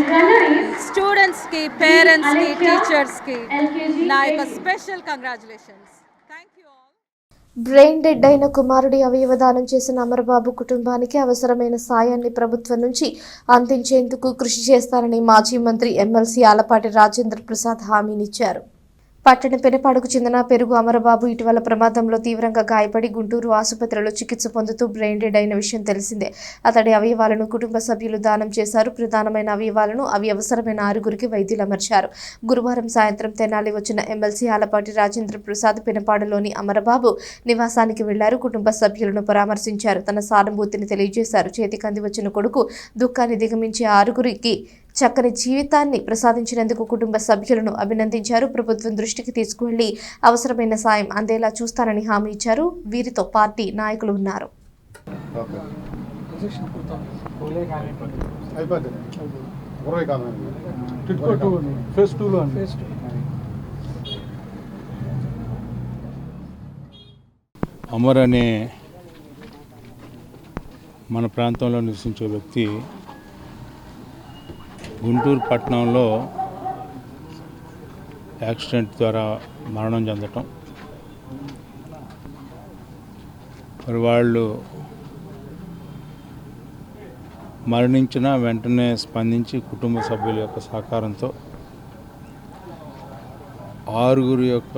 స్టూడెంట్స్కి, పేరెంట్స్కి, టీచర్స్కి నా యొక్క special congratulations. Thank you all. Brain dead అయిన కుమారుడి అవయవదానం చేసిన అమరబాబు కుటుంబానికి అవసరమైన సాయాన్ని ప్రభుత్వం నుంచి అందించేందుకు కృషి చేస్తారని మాజీ మంత్రి ఎమ్మెల్సీ ఆలపాటి రాజేంద్ర ప్రసాద్ హామీనిచ్చారు. పట్టణ పెనపాడుకు చెందిన పెరుగు అమరబాబు ఇటీవల ప్రమాదంలో తీవ్రంగా గాయపడి గుంటూరు ఆసుపత్రిలో చికిత్స పొందుతూ బ్రెయిన్ డెడ్ అయిన విషయం తెలిసిందే. అతడి అవయవాలను కుటుంబ సభ్యులు దానం చేశారు. ప్రధానమైన అవయవాలను అవసరమైన 6గురికి వైద్యులు అమర్చారు. గురువారం సాయంత్రం తెనాలి వచ్చిన ఎమ్మెల్సీ ఆలపాటి రాజేంద్ర ప్రసాద్ పెనపాడులోని అమరబాబు నివాసానికి వెళ్లారు. కుటుంబ సభ్యులను పరామర్శించారు. తన సానుభూతిని తెలియజేశారు. చేతికి అంది వచ్చిన కొడుకు దుఃఖాన్ని దిగమించే 6గురికి చక్కని జీవితాన్ని ప్రసాదించినందుకు కుటుంబ సభ్యులను అభినందించారు. ప్రభుత్వం దృష్టికి తీసుకువెళ్లి అవసరమైన సాయం అందేలా చూస్తానని హామీ ఇచ్చారు. వీరితో పార్టీ నాయకులు ఉన్నారు. అమర్ అనే మన ప్రాంతంలో నివసించే వ్యక్తి గుంటూరు పట్టణంలో యాక్సిడెంట్ ద్వారా మరణం చెందటం, మరి వాళ్ళు మరణించిన వెంటనే స్పందించి కుటుంబ సభ్యుల యొక్క సహకారంతో 6గురి యొక్క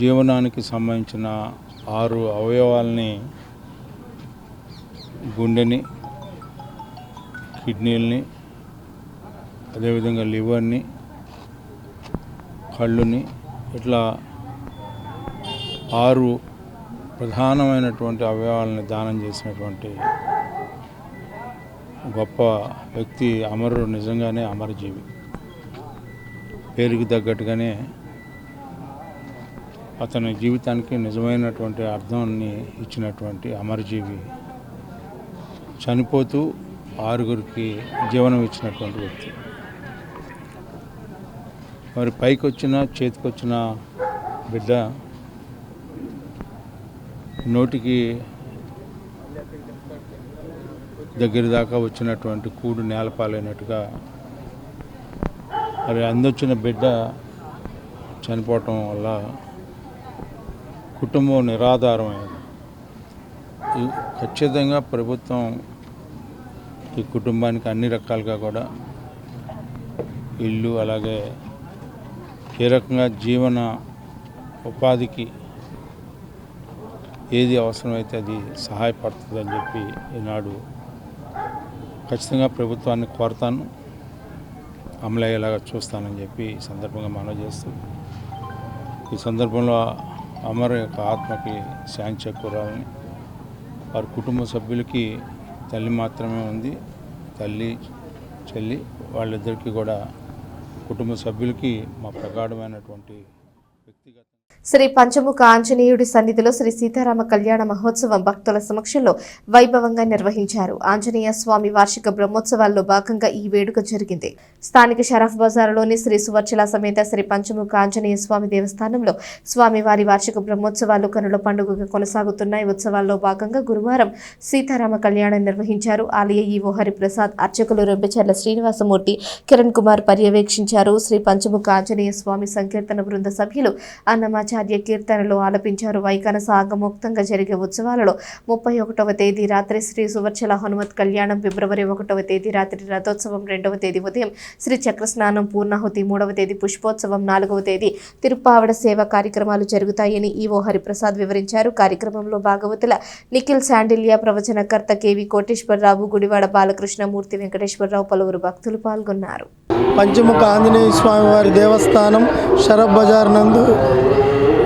జీవనానికి సంబంధించిన 6 అవయవాల్ని, గుండెని, కిడ్నీలని, అదేవిధంగా లివర్ని, కళ్ళుని, ఇట్లా 6 ప్రధానమైనటువంటి అవయవాలని దానం చేసినటువంటి గొప్ప వ్యక్తి అమరుడు. నిజంగానే అమరజీవి. పేరుకి తగ్గట్టుగానే అతని జీవితానికి నిజమైనటువంటి అర్థాన్ని ఇచ్చినటువంటి అమరజీవి చనిపోతూ 6గురికి జీవనం ఇచ్చినటువంటి వ్యక్తి. మరి పైకి వచ్చిన చేతికొచ్చిన బిడ్డ నోటికి దగ్గర దాకా వచ్చినటువంటి కూడు నేలపాలైనట్టుగా మరి అందొచ్చిన బిడ్డ చనిపోవటం వల్ల కుటుంబం నిరాధారమైంది. ఖచ్చితంగా ప్రభుత్వం ఈ కుటుంబానికి అన్ని రకాలుగా కూడా ఇల్లు, అలాగే ఏ రకంగా జీవన ఉపాధికి ఏది అవసరమైతే అది సహాయపడుతుందని చెప్పి ఈనాడు ఖచ్చితంగా ప్రభుత్వాన్ని కోరతాను, అమలయ్యేలాగా చూస్తానని చెప్పి ఈ సందర్భంగా మనవి చేస్తూ, ఈ సందర్భంలో అమర్ యొక్క ఆత్మకి శాంతి చేకూరాలని, వారి కుటుంబ సభ్యులకి తల్లి మాత్రమే ఉంది, తల్లి చెల్లి వాళ్ళిద్దరికీ కూడా కుటుంబ సభ్యులకి మా ప్రగాఢమైనటువంటి వ్యక్తిగత శ్రీ పంచముఖ ఆంజనేయుడి సన్నిధిలో శ్రీ సీతారామ కళ్యాణ మహోత్సవం భక్తుల సమక్షంలో వైభవంగా నిర్వహించారు. ఆంజనేయ స్వామి వార్షిక బ్రహ్మోత్సవాల్లో భాగంగా ఈ వేడుక జరిగింది. స్థానిక షరఫ్ బజార్లోని శ్రీ సువర్చల సమేత శ్రీ పంచముఖ ఆంజనేయ స్వామి దేవస్థానంలో స్వామివారి వార్షిక బ్రహ్మోత్సవాలు కనుల పండుగగా కొనసాగుతున్నాయి. ఉత్సవాల్లో భాగంగా గురువారం సీతారామ కళ్యాణం నిర్వహించారు. ఆలయ ఈవో హరిప్రసాద్, అర్చకులు రెంపెచర్ల శ్రీనివాసమూర్తి, కిరణ్ కుమార్ పర్యవేక్షించారు. శ్రీ పంచముఖ ఆంజనేయ స్వామి సంకీర్తన బృంద సభ్యులు అన్నమాచార్య కీర్తనలు ఆలపించారు. వైఖానస ఆగమోక్తంగా జరిగే ఉత్సవాలలో 31వ తేదీ రాత్రి శ్రీ సువర్చల హనుమత్ కళ్యాణం, ఫిబ్రవరి 1వ తేదీ రాత్రి రథోత్సవం, 2వ తేదీ ఉదయం శ్రీ చక్రస్నానం, పూర్ణాహుతి, 3వ తేదీ పుష్పోత్సవం, 4వ తేదీ తిరుప్పావడ సేవ కార్యక్రమాలు జరుగుతాయని ఈవో హరిప్రసాద్ వివరించారు. కార్యక్రమంలో భాగవతుల నిఖిల్ శాండిల్య, ప్రవచనకర్త కేవి కోటేశ్వరరావు, గుడివాడ బాలకృష్ణమూర్తి, వెంకటేశ్వరరావు, పలువురు భక్తులు పాల్గొన్నారు. పంచముఖ ఆంజనేయ స్వామి వారి దేవస్థానం షరఫ్ బజార్ నందు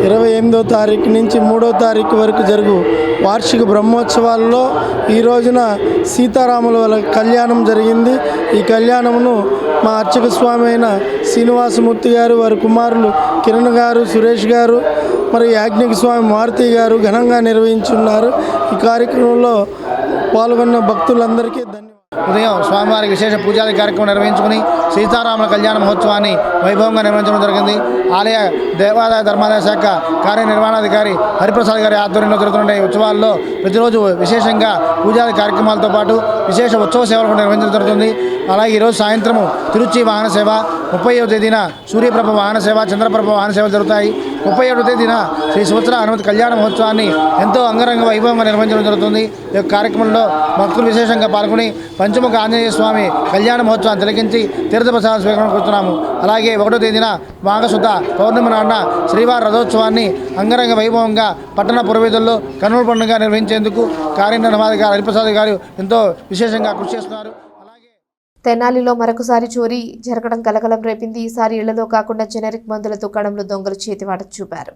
28వ తారీఖు నుంచి 3వ తారీఖు వరకు జరుగు వార్షిక బ్రహ్మోత్సవాల్లో ఈ రోజున సీతారాముల వాళ్ళ కళ్యాణం జరిగింది. ఈ కళ్యాణమును మా అర్చక స్వామి అయిన శ్రీనివాసమూర్తి గారు, వారి కుమారులు కిరణ్ గారు, సురేష్ గారు, మరి యాజ్ఞిక స్వామి మారుతి గారు ఘనంగా నిర్వహించున్నారు. ఈ కార్యక్రమంలో పాల్గొన్న భక్తులందరికీ ధన్యవాదాలు. ఉదయం స్వామివారికి విశేష పూజాది కార్యక్రమం నిర్వహించుకుని సీతారాముల కళ్యాణ మహోత్సవాన్ని వైభవంగా నిర్వహించడం జరిగింది. ఆలయ దేవాదాయ ధర్మాదాయ శాఖ కార్యనిర్వహణాధికారి హరిప్రసాద్ గారి ఆధ్వర్యంలో జరుగుతున్న ఈ ఉత్సవాల్లో ప్రతిరోజు విశేషంగా పూజాది కార్యక్రమాలతో పాటు విశేష ఉత్సవ సేవలు కూడా నిర్వహించడం జరుగుతుంది. అలాగే ఈరోజు సాయంత్రము తిరుచి వాహన సేవ, 30వ తేదీన సూర్యప్రభ వాహన సేవ, చంద్రప్రభ వాహన సేవలు జరుగుతాయి. 37వ తేదీన శ్రీ సువత్సల హనుమతి కళ్యాణ మహోత్సవాన్ని ఎంతో అంగరంగ వైభవంగా నిర్వహించడం జరుగుతుంది. ఈ కార్యక్రమంలో భక్తులు విశేషంగా పాల్గొని పంచముఖ ఆంజనేయ స్వామి కళ్యాణ మహోత్సవాన్ని తిలకించి తీర్థప్రసాద స్వీకరణ కోరుతున్నాము. అలాగే 1వ తేదీన మాఘశుద్ధ పౌర్ణమి నాడున శ్రీవారి రథోత్సవాన్ని అంగరంగ వైభవంగా పట్టణ పురవీధుల్లో కన్నుల పండుగ నిర్వహించేందుకు కార్యనిర్వహణాధికారి హరిప్రసాద్ గారు ఎంతో విశేషంగా కృషి చేస్తున్నారు. తెనాలిలో మరొకసారి చోరీ జరగడం కలకలం రేపింది. ఈసారి ఇళ్లలో కాకుండా జెనరిక్ మందుల దుకాణంలో దొంగలు చేతివాట చూపారు.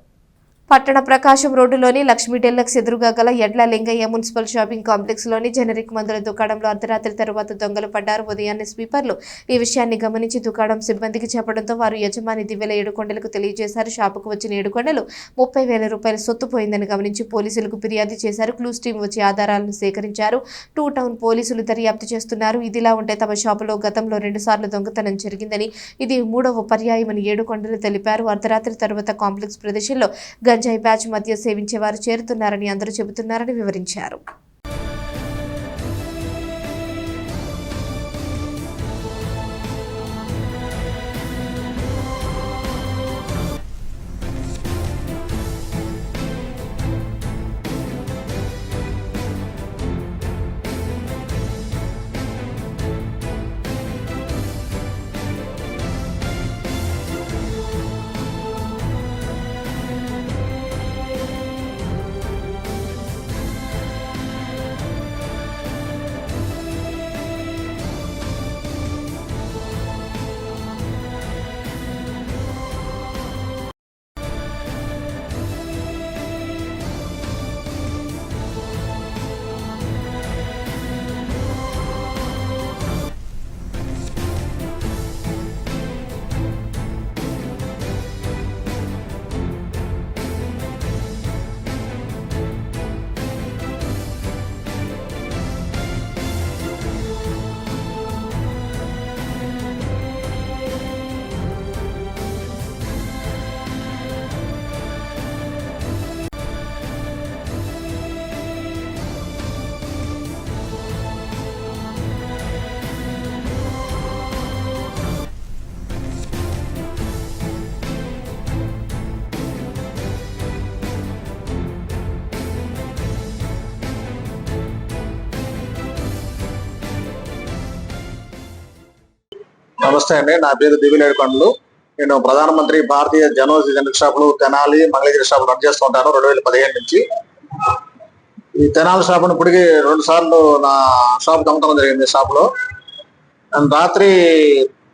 పట్టణ ప్రకాశం రోడ్డులోని లక్ష్మీ డెల్లక్స్ ఎదురుగా గల ఎడ్ల లింగయ్య మున్సిపల్ షాపింగ్ కాంప్లెక్స్లోని జెనరిక్ మందుల దుకాణంలో అర్ధరాత్రి తరువాత దొంగలు పడ్డారు. ఉదయాన్నే స్వీపర్లు ఈ విషయాన్ని గమనించి దుకాణం సిబ్బందికి చెప్పడంతో వారు యజమాని దివ్యల ఏడుకొండలకు తెలియజేశారు. షాపుకు వచ్చిన ఏడుకొండలు 30,000 రూపాయల సొత్తు పోయిందని గమనించి పోలీసులకు ఫిర్యాదు చేశారు. క్లూస్ టీం వచ్చి ఆధారాలను సేకరించారు. 2 టౌన్ పోలీసులు దర్యాప్తు చేస్తున్నారు. ఇదిలా ఉంటే తమ షాపులో గతంలో 2 సార్లు దొంగతనం జరిగిందని, ఇది 3వ పర్యాయమని ఏడుకొండలు తెలిపారు. అర్ధరాత్రి తరువాత కాంప్లెక్స్ ప్రదేశంలో గంజాయి బ్యాచ్ మధ్య సేవించేవారు చేరుతున్నారని అందరూ చెబుతున్నారని వివరించారు. నమస్తే అండి, నా పేరు దివిలేడుకొండలు. నేను ప్రధానమంత్రి భారతీయ జనౌషధి జనరిక్ షాపులు తెనాలి, మంగళగిరి షాపులు రన్ చేస్తూ ఉంటాను 2015 నుంచి. ఈ తెనాలి షాపును ఇప్పటికీ 2 సార్లు నా షాప్ దొంగతనం జరిగింది. షాపులో రాత్రి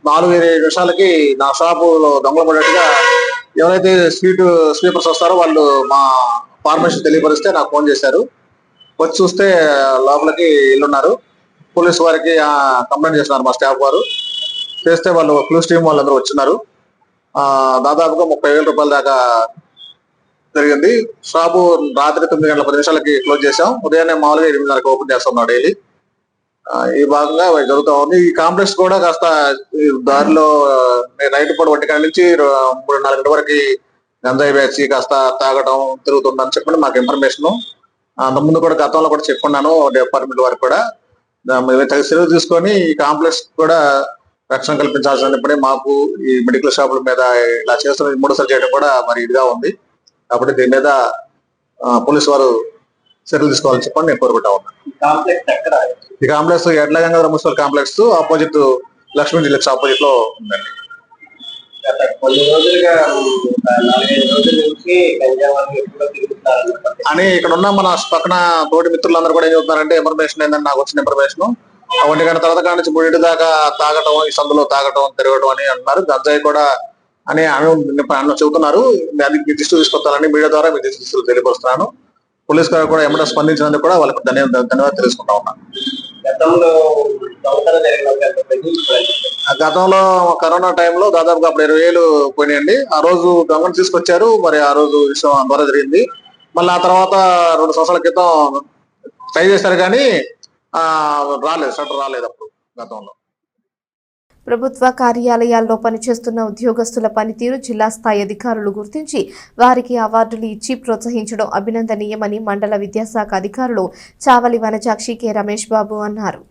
4-5 నిమిషాలకి నా షాపులో దొంగలు పడేట్టుగా ఎవరైతే స్వీపర్స్ వస్తారో వాళ్ళు మా ఫార్మేషన్ తెలియపరిస్తే నాకు ఫోన్ చేశారు. వచ్చి చూస్తే లోపలికి ఇల్లున్నారు. పోలీసు వారికి కంప్లైంట్ చేస్తున్నారు మా స్టాఫ్ వారు. చేస్తే వాళ్ళు క్లూస్ టీం వాళ్ళందరూ వచ్చినారు. దాదాపుగా 30,000 రూపాయల దాకా జరిగింది. షాపు రాత్రి 9 గంటల 10 నిమిషాలకి క్లోజ్ చేసాం. ఉదయాన్నే మామూలుగా 8:30కి ఓపెన్ చేస్తున్నాం డైలీ. ఈ భాగంగా జరుగుతూ ఉంది. ఈ కాంప్లెక్స్ కూడా కాస్త దారిలో నైట్ పూట 1 గంటల నుంచి 3-4 గంటల వరకు గంజాయి బ్యాచ్ కాస్త తాగడం తిరుగుతుందని చెప్పండి మాకు ఇన్ఫర్మేషన్. అంతకుముందు కూడా గతంలో కూడా చెప్పుకున్నాను డిపార్ట్మెంట్ వారికి కూడా. తగిన చర్యలు తీసుకొని ఈ కాంప్లెక్స్ కూడా రక్షణ కల్పించాల్సినప్పుడే మాకు ఈ మెడికల్ షాపుల మీద ఇలా చేస్తున్న 3సారి చేయడం కూడా మరి ఇదిగా ఉంది. కాబట్టి దీని మీద పోలీసు వారు చర్యలు తీసుకోవాలని చెప్పండి నేను కోరుకుంటా ఉన్నాను. ఈ కాంప్లెక్స్ ఎడ్ల Gangadhara municipal complex opposite Lakshmi deluxe opposite లో ఉందండి. అని ఇక్కడ ఉన్న మన పక్కన తోటి మిత్రులందరూ కూడా ఏం చెబుతున్నారంటే ఇన్ఫర్మేషన్ ఏంటంటే నాకు వచ్చిన ఇన్ఫర్మేషన్ 1 గంట తర్వాత కాడి నుంచి 3 దాకా తాగటం, ఈ సందులో తాగటం తిరగటం అని అంటున్నారు. గంజాయి కూడా అని చెబుతున్నారు. అది మీ దృష్టి తీసుకొస్తానని మీడియా ద్వారా మీ దృష్టి తెలియపరుస్తున్నాను. పోలీస్ గారు కూడా ఏమైనా స్పందించినందుకు కూడా వాళ్ళకి ధన్యవాదాలు తెలుసుకుంటా ఉన్నాను. గతంలో కరోనా టైంలో దాదాపుగా అప్పుడు 20,000 పోయినాయండి. ఆ రోజు దొంగను తీసుకొచ్చారు. మరి ఆ రోజు విషయం ద్వారా జరిగింది. మళ్ళీ ఆ తర్వాత 2 సంవత్సరాల క్రితం ట్రై చేశారు కానీ షట్టర్ రాలేదు అప్పుడు గతంలో. ప్రభుత్వ కార్యాలయాల్లో పనిచేస్తున్న ఉద్యోగస్తుల పనితీరు జిల్లా స్థాయి అధికారులు గుర్తించి వారికి అవార్డులు ఇచ్చి ప్రోత్సహించడం అభినందనీయమని మండల విద్యాశాఖ అధికారులు చావలి వనజాక్షి కె రమేష్ బాబు అన్నారు.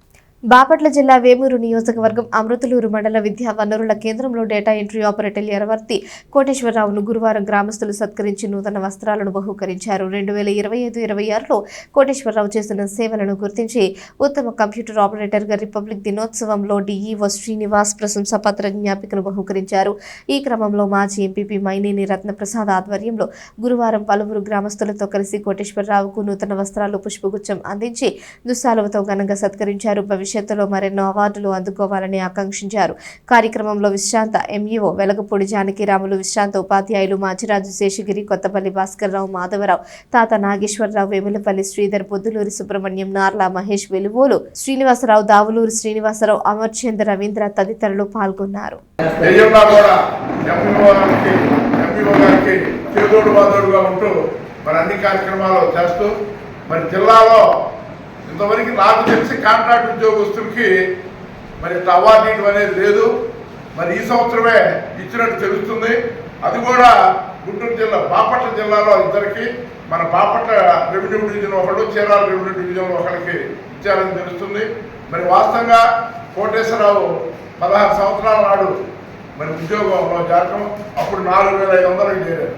బాపట్ల జిల్లా వేమూరు నియోజకవర్గం అమృతలూరు మండల విద్యా వనరుల కేంద్రంలో డేటా ఎంట్రీ ఆపరేటర్ ఎరవర్తి కోటేశ్వరరావును గురువారం గ్రామస్తులు సత్కరించి నూతన వస్త్రాలను బహూకరించారు. 2025-26లో కోటేశ్వరరావు చేసిన సేవలను గుర్తించి ఉత్తమ కంప్యూటర్ ఆపరేటర్గా రిపబ్లిక్ దినోత్సవంలో డిఈఓ శ్రీనివాస్ ప్రశంసాపత్ర జ్ఞాపికను బహూకరించారు. ఈ క్రమంలో మాజీ ఎంపీపీ మైనేని రత్నప్రసాద్ ఆధ్వర్యంలో గురువారం పలువురు గ్రామస్తులతో కలిసి కోటేశ్వరరావుకు నూతన వస్త్రాలు పుష్పగుచ్చం అందించి దుస్సాలువతో ఘనంగా సత్కరించారు. భవిష్యత్తులో మరెన్నో అవార్డులు అందుకోవాలని ఆకాంక్షించారు. కార్యక్రమంలో విశ్రాంత ఎంఈఓ వెలగపూడి జానకిరాములు, విశ్రాంత ఉపాధ్యాయులు మాచిరాజు శేషగిరి, కొత్తపల్లి భాస్కర్రావు, మాధవరావు, తాత నాగేశ్వరరావు, వేములపల్లి శ్రీధర్, పొద్దులూరి సుబ్రహ్మణ్యం, నార్ల మహేష్, వెలువోలు శ్రీనివాసరావు, దావులూరు శ్రీనివాసరావు, అమర్చంద్ర, రవీంద్ర తదితరులు పాల్గొన్నారు. ఇంతవరకు నాకు తెలిసి కాంట్రాక్ట్ ఉద్యోగస్తులకి మరి అవార్డు ఇవ్వడం అనేది లేదు. మరి ఈ సంవత్సరమే ఇచ్చినట్టు తెలుస్తుంది. అది కూడా గుంటూరు జిల్లా బాపట్ల జిల్లాలో ఇద్దరికి, మన బాపట్ల రెవెన్యూ డివిజన్ ఒకళ్ళు, చీరాల రెవెన్యూ డివిజన్ ఒకరికి ఇచ్చారని తెలుస్తుంది. మరి వాస్తవంగా కోటేశ్వరరావు 16 సంవత్సరాల నాడు మరి ఉద్యోగంలో జాతకం అప్పుడు 4,500కి చేరారు.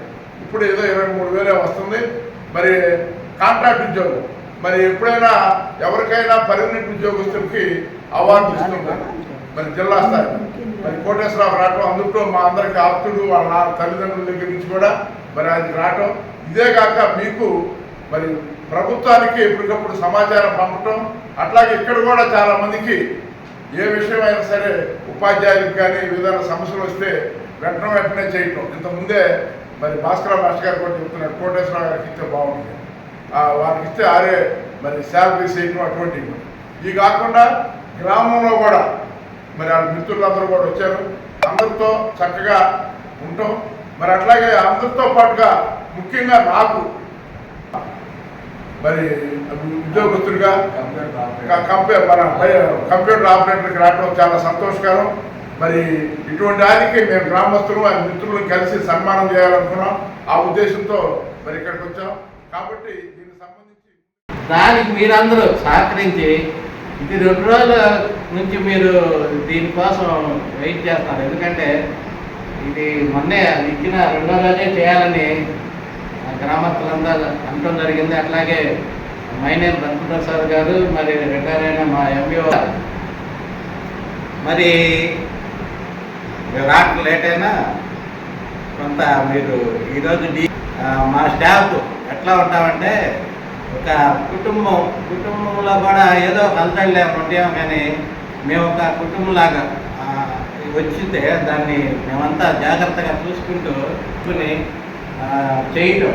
ఇప్పుడు ఏదో 23,000 వస్తుంది. మరి కాంట్రాక్ట్ ఉద్యోగం మరి ఎప్పుడైనా ఎవరికైనా పర్మనెంట్ ఉద్యోగస్తులకి అవార్డు ఇస్తుంటారు మరి జిల్లా స్థాయి. మరి కోటేశ్వరరావు రావటం అందులో మా అందరికి ఆప్తుడు, వాళ్ళ తల్లిదండ్రుల దగ్గర నుంచి కూడా మరి అది రావటం. ఇదే కాక మీకు మరి ప్రభుత్వానికి ఎప్పటికప్పుడు సమాచారం పంపటం, అట్లాగే ఇక్కడ కూడా చాలా మందికి ఏ విషయమైనా సరే ఉపాధ్యాయులకు కానీ వివిధ సమస్యలు వస్తే వెంటనే చేయటం. ఇంతకుముందే మరి భాస్కరరావు మాస్టర్ గారు కూడా చెప్తున్నారు కోటేశ్వరరావు గారికి ఇస్తే బాగుంటుంది, వారికి ఇస్తే ఆరే మరి శాలరీ చేయటం అటువంటివి. ఇవి కాకుండా గ్రామంలో కూడా మరి వాళ్ళ మిత్రులందరూ కూడా వచ్చారు, అందరితో చక్కగా ఉంటాం. మరి అట్లాగే అందరితో పాటుగా ముఖ్యంగా నాకు మరి ఉద్యోగస్తుడిగా మన కంప్యూటర్ ఆపరేటర్కి రావడం చాలా సంతోషకరం. మరి ఇటువంటి ఆయనకి మేము గ్రామస్తులు ఆయన మిత్రులను కలిసి సన్మానం చేయాలనుకున్నాం. ఆ ఉద్దేశంతో మరి ఇక్కడికి వచ్చాం. కాబట్టి దీనికి సంబంధించి దానికి మీరందరూ సహకరించి ఇది 2 రోజుల నుంచి మీరు దీనికోసం వెయిట్ చేస్తున్నారు. ఎందుకంటే ఇది మొన్నే ఇచ్చిన 2వ రోజే చేయాలని గ్రామస్తులందరూ అనటం జరిగింది. అట్లాగే మైనేని రత్నప్రసాద్ గారు, మరి రిటైర్ అయిన మా ఎంఈఓ, మరి రావడం లేట్ అయినా కొంత మీరు ఈరోజు మా స్టాఫ్ ఎట్లా ఉంటామంటే ఒక కుటుంబంలో కూడా ఏదో కలతళ్ళు ఉంటాం, కానీ మేము ఒక కుటుంబంలాగా వచ్చితే దాన్ని మేమంతా జాగ్రత్తగా చూసుకుంటూ చేయటం.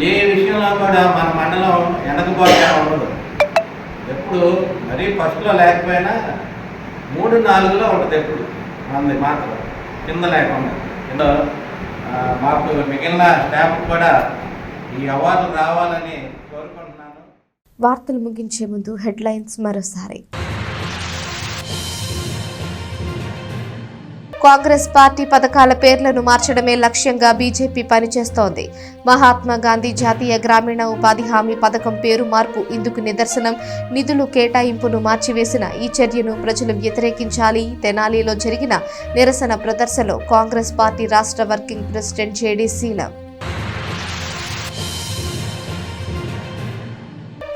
ఏ విషయంలో కూడా మన మండలం వెనకపోవడం ఉండదు. ఎప్పుడు మరీ ఫస్ట్లో లేకపోయినా 3-4లో ఉంటుంది ఎప్పుడు మంది మాత్రం కింద లేకుండా. మాకు మిగిలిన స్టాఫ్ కూడా ఈ అవార్డు రావాలని కోరుకుంటున్నాను. వార్తలు ముగించే ముందు హెడ్లైన్స్ మరోసారి. కాంగ్రెస్ పార్టీ పథకాల పేర్లను మార్చడమే లక్ష్యంగా బీజేపీ పనిచేస్తోంది. మహాత్మా గాంధీ జాతీయ గ్రామీణ ఉపాధి హామీ పథకం పేరు మార్పు ఇందుకు నిదర్శనం. నిధులు కేటాయింపును మార్చివేసిన ఈ చర్యను ప్రజలు వ్యతిరేకించాలి. తెనాలిలో జరిగిన నిరసన ప్రదర్శనలో కాంగ్రెస్ పార్టీ రాష్ట్ర వర్కింగ్ ప్రెసిడెంట్ జేడీ శీలం.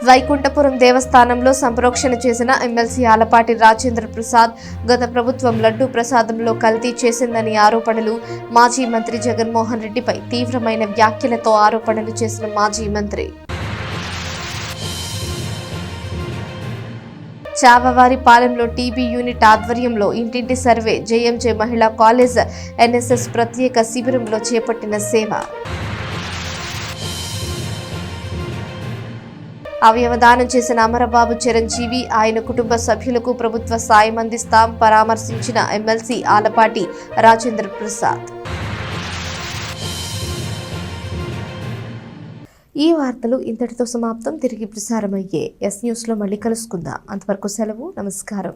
వైకుంఠపురం దేవస్థానంలో సంప్రోక్షణ చేసిన ఎమ్మెల్సీ ఆలపాటి రాజేంద్ర ప్రసాద్ గత ప్రభుత్వం లడ్డూ ప్రసాదంలో కల్తీ చేసిందని ఆరోపణలు. మాజీ మంత్రి జగన్మోహన్ రెడ్డిపై తీవ్రమైన వ్యాఖ్యలతో ఆరోపణలు చేసిన మాజీ మంత్రి. చావవారిపాలెంలో టీబీ యూనిట్ ఆధ్వర్యంలో ఇంటింటి సర్వే. జేఎంజే మహిళా కాలేజ్ ఎన్ఎస్ఎస్ ప్రత్యేక శిబిరంలో చేపట్టిన సేవ. అవయవదానం చేసిన అమరబాబు చిరంజీవి, ఆయన కుటుంబ సభ్యులకు ప్రభుత్వ సాయం అందిస్తాం పరామర్శించిన ఎమ్మెల్సీ ఆలపాటి రాజేంద్ర ప్రసాద్. ఈ వార్తలు ఇంతటితో సమాప్తం. తిరిగి ప్రసారమయ్యే ఎస్ న్యూస్లో మళ్ళీ కలుసుకుందాం. అంతవరకు సెలవు. నమస్కారం.